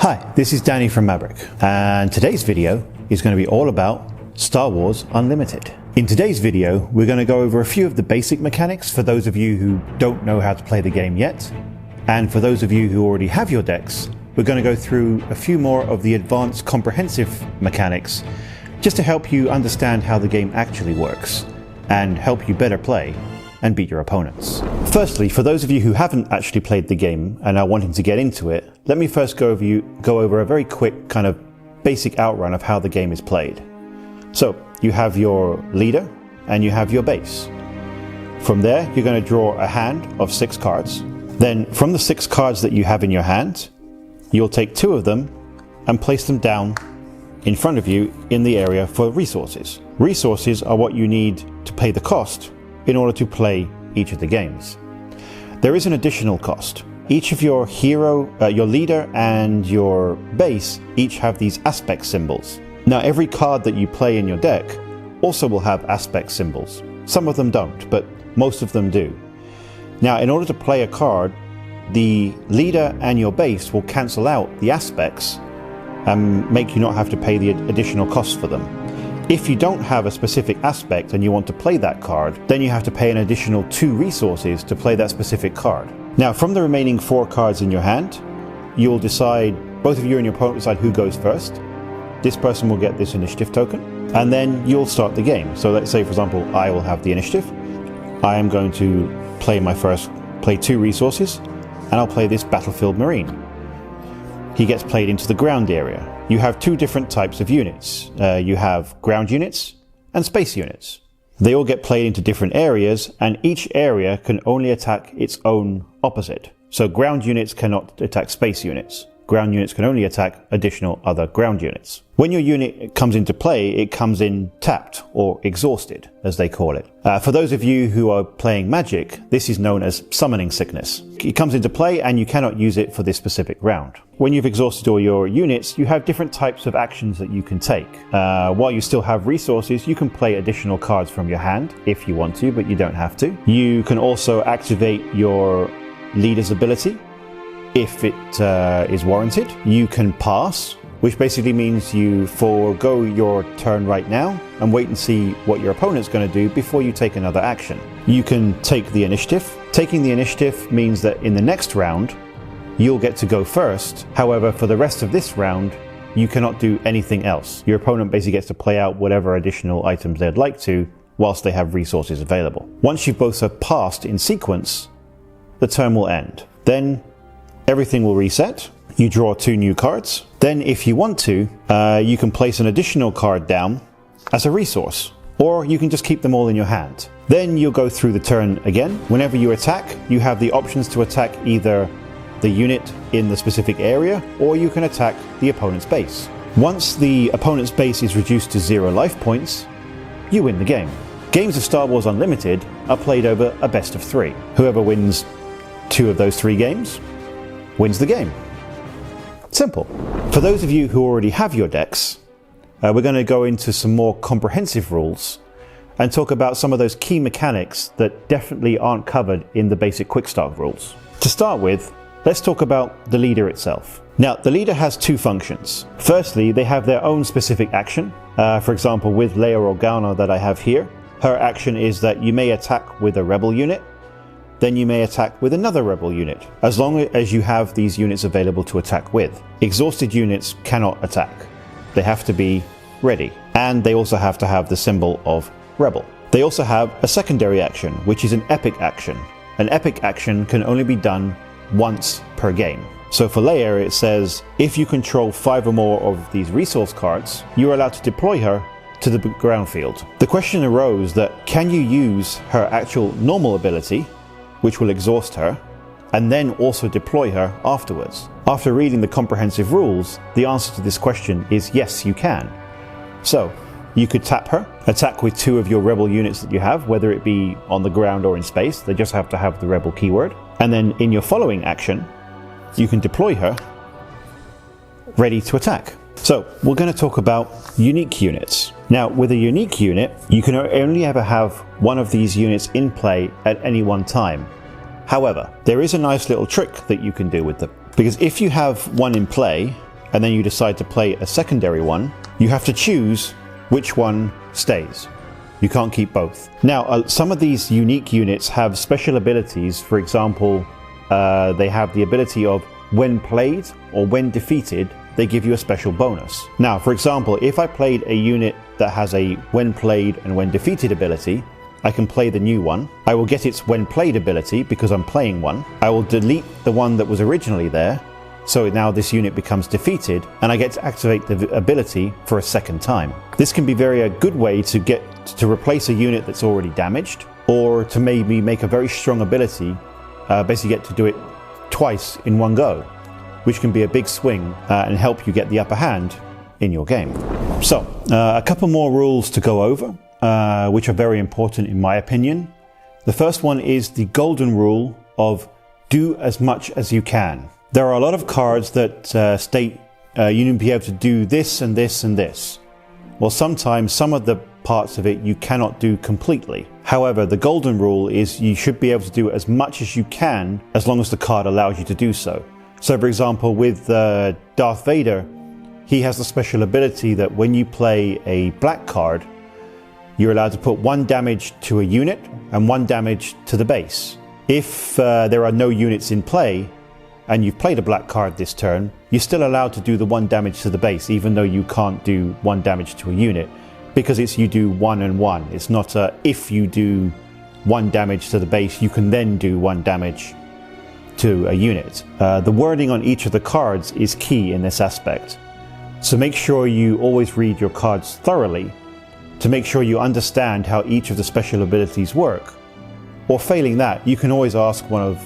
Hi, this is Danny from MABRIK, and today's video is going to be all about Star Wars Unlimited. In today's video, we're going to go over a few of the basic mechanics for those of you who don't know how to play the game yet, and for those of you who already have your decks, we're going to go through a few more of the advanced comprehensive mechanics just to help you understand how the game actually works and help you better play and beat your opponents. Firstly, for those of you who haven't actually played the game and are wanting to get into it, let me first go over a very quick kind of basic outrun of how the game is played. So you have your leader and you have your base. From there, you're going to draw a hand of 6 cards. Then from the 6 cards that you have in your hand, you'll take 2 of them and place them down in front of you in the area for resources. Resources are what you need to pay the cost in order to play each of the games. There is an additional cost. Each of your hero, your leader and your base each have these aspect symbols. Now every card that you play in your deck also will have aspect symbols. Some of them don't, but most of them do. Now in order to play a card, the leader and your base will cancel out the aspects and make you not have to pay the additional cost for them. If you don't have a specific aspect and you want to play that card, then you have to pay an additional 2 resources to play that specific card. Now from the remaining 4 cards in your hand, you'll decide, both of you and your opponent decide who goes first. This person will get this initiative token, and then you'll start the game. So let's say, for example, I will have the initiative. I am going to play 2 resources, and I'll play this Battlefield Marine. He gets played into the ground area. You have 2 different types of units. You have ground units and space units. They all get played into different areas, and each area can only attack its own opposite. So ground units cannot attack space units. Ground units can only attack additional other ground units. When your unit comes into play, it comes in tapped or exhausted, as they call it. For those of you who are playing Magic, this is known as summoning sickness. It comes into play and you cannot use it for this specific round. When you've exhausted all your units, you have different types of actions that you can take. While you still have resources, you can play additional cards from your hand if you want to, but you don't have to. You can also activate your leader's ability if it is warranted. You can pass, which basically means you forego your turn right now and wait and see what your opponent's going to do before you take another action. You can take the initiative. Taking the initiative means that in the next round, you'll get to go first. However, for the rest of this round, you cannot do anything else. Your opponent basically gets to play out whatever additional items they'd like to whilst they have resources available. Once you both have passed in sequence, the turn will end. Then everything will reset. You draw 2 new cards. Then if you want to, you can place an additional card down as a resource, or you can just keep them all in your hand. Then you'll go through the turn again. Whenever you attack, you have the options to attack either the unit in the specific area, or you can attack the opponent's base. Once the opponent's base is reduced to 0 life points, you win the game. Games of Star Wars Unlimited are played over a best of 3. Whoever wins 2 of those 3 games wins the game. Simple. For those of you who already have your decks, we're going to go into some more comprehensive rules and talk about some of those key mechanics that definitely aren't covered in the basic quick start rules. To start with, let's talk about the leader itself. Now, the leader has 2 functions. Firstly, they have their own specific action. For example, with Leia Organa that I have here, her action is that you may attack with a rebel unit, then you may attack with another rebel unit, as long as you have these units available to attack with. Exhausted units cannot attack. They have to be ready, and they also have to have the symbol of rebel. They also have a secondary action, which is an epic action. An epic action can only be done once per game. So for Leia, it says, if you control 5 or more of these resource cards, you're allowed to deploy her to the ground field. The question arose that, can you use her actual normal ability, which will exhaust her, and then also deploy her afterwards? After reading the comprehensive rules, the answer to this question is yes, you can. So, you could tap her, attack with 2 of your rebel units that you have, whether it be on the ground or in space. They just have to have the rebel keyword. And then in your following action, you can deploy her, ready to attack. So, we're going to talk about unique units. Now, with a unique unit, you can only ever have one of these units in play at any one time. However, there is a nice little trick that you can do with them. Because if you have one in play, and then you decide to play a secondary one, you have to choose which one stays. You can't keep both. Now, some of these unique units have special abilities. For example, they have the ability of when played or when defeated, they give you a special bonus. Now, for example, if I played a unit that has a when played and when defeated ability, I can play the new one. I will get its when played ability because I'm playing one. I will delete the one that was originally there, so now this unit becomes defeated, and I get to activate the ability for a second time. This can be a good way to get to replace a unit that's already damaged, or to maybe make a very strong ability, basically get to do it twice in one go, which can be a big swing and help you get the upper hand in your game. So, a couple more rules to go over, which are very important in my opinion. The first one is the golden rule of do as much as you can. There are a lot of cards that state you need to be able to do this and this and this. Well, sometimes some of the parts of it you cannot do completely. However, the golden rule is you should be able to do as much as you can as long as the card allows you to do so. So for example, with Darth Vader, he has the special ability that when you play a black card, you're allowed to put 1 damage to a unit and 1 damage to the base. If there are no units in play, and you've played a black card this turn, you're still allowed to do the 1 damage to the base, even though you can't do 1 damage to a unit, because it's you do 1 and 1. It's not if you do 1 damage to the base, you can then do 1 damage to a unit. The wording on each of the cards is key in this aspect. So make sure you always read your cards thoroughly to make sure you understand how each of the special abilities work. Or failing that, you can always ask one of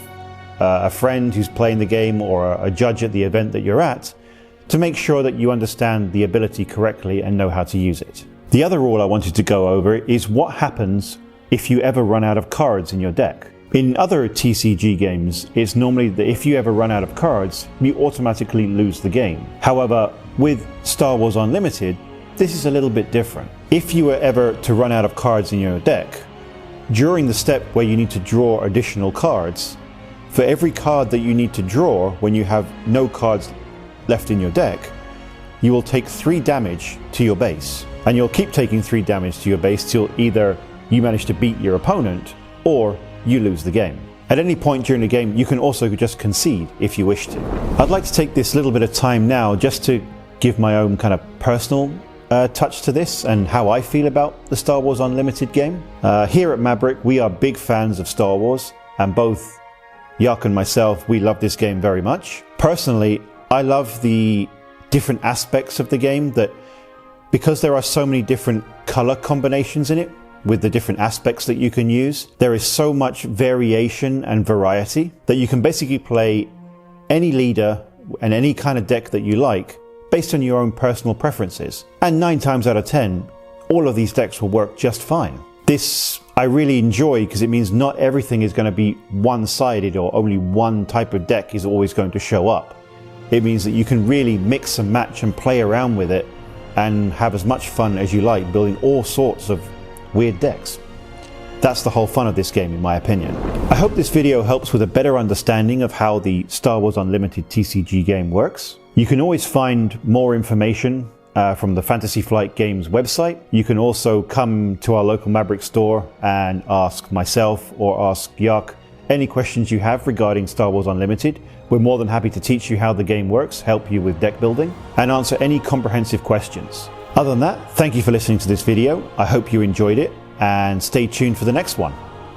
a friend who's playing the game or a judge at the event that you're at to make sure that you understand the ability correctly and know how to use it. The other rule I wanted to go over is what happens if you ever run out of cards in your deck. In other TCG games, it's normally that if you ever run out of cards, you automatically lose the game. However, with Star Wars Unlimited, this is a little bit different. If you were ever to run out of cards in your deck, during the step where you need to draw additional cards, for every card that you need to draw when you have no cards left in your deck, you will take 3 damage to your base. And you'll keep taking 3 damage to your base till either you manage to beat your opponent or you lose the game. At any point during the game, you can also just concede if you wish to. I'd like to take this little bit of time now just to give my own kind of personal touch to this and how I feel about the Star Wars Unlimited game. Here at MABRIK, we are big fans of Star Wars, and both Yak and myself, we love this game very much. Personally, I love the different aspects of the game, that because there are so many different color combinations in it with the different aspects that you can use, there is so much variation and variety that you can basically play any leader and any kind of deck that you like based on your own personal preferences. And 9 times out of 10, all of these decks will work just fine. This I really enjoy because it means not everything is going to be one-sided or only one type of deck is always going to show up. It means that you can really mix and match and play around with it and have as much fun as you like building all sorts of weird decks. That's the whole fun of this game, in my opinion. I hope this video helps with a better understanding of how the Star Wars Unlimited TCG game works. You can always find more information from the Fantasy Flight Games website. You can also come to our local MABRIK store and ask myself or ask Yak any questions you have regarding Star Wars Unlimited. We're more than happy to teach you how the game works, help you with deck building, and answer any comprehensive questions. Other than that, thank you for listening to this video. I hope you enjoyed it, and stay tuned for the next one.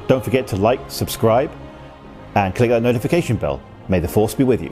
Don't forget to like, subscribe, and click that notification bell. May the Force be with you.